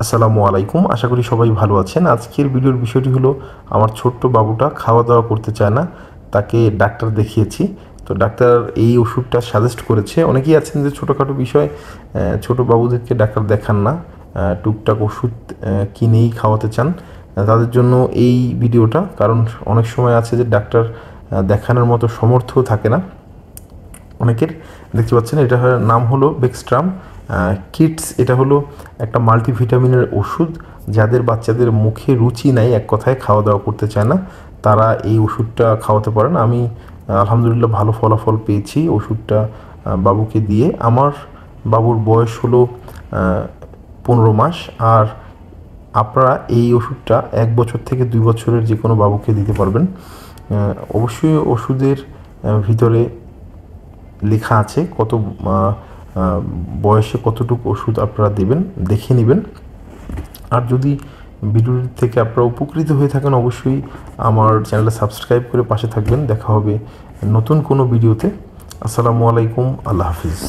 আসসালামু আলাইকুম। আশা করি সবাই ভালো আছেন। আজকের ভিডিওর বিষয়টি হলো আমার ছোট্ট বাবুটা খাওয়া দাওয়া করতে চায় না, তাকে ডাক্তার দেখিয়েছি। তো ডাক্তার এই ওষুধটা সাজেস্ট করেছে। অনেকেই আছেন যে ছোটোখাটো বিষয় ছোট বাবুদেরকে ডাক্তার দেখান না, টুকটাক ওষুধ কিনেই খাওয়াতে চান। তাদের জন্য এই ভিডিওটা, কারণ অনেক সময় আছে যে ডাক্তার দেখানোর মতো সামর্থ্য থাকে না অনেকের। দেখতে পাচ্ছেন এটার নাম হলো বেক্সট্রাম কিডস। এটা হলো একটা মাল্টিভিটামিনের ওষুধ। যাদের বাচ্চাদের মুখে রুচি নাই, এক কথায় খাওয়া দাওয়া করতে চায় না, তারা এই ওষুধটা খাওয়াতে পারেন। আমি আলহামদুলিল্লাহ ভালো ফলাফল পেয়েছি ওষুধটা বাবুকে দিয়ে। আমার বাবুর বয়স হলো 15 মাস। আর আপনারা এই ওষুধটা 1 বছর থেকে 2 বছরের যে কোনো বাবুকে দিতে পারবেন। অবশ্যই ওষুধের ভিতরে লেখা আছে কত বয়সে কতটুকু ওষুধ আপনারা দেবেন, দেখে নেবেন। আর যদি ভিডিওটি থেকে আপনারা উপকৃত হয়ে থাকেন, অবশ্যই আমার চ্যানেলটা সাবস্ক্রাইব করে পাশে থাকবেন। দেখা হবে নতুন কোনো ভিডিওতে। আসসালামু আলাইকুম, আল্লাহ হাফিজ।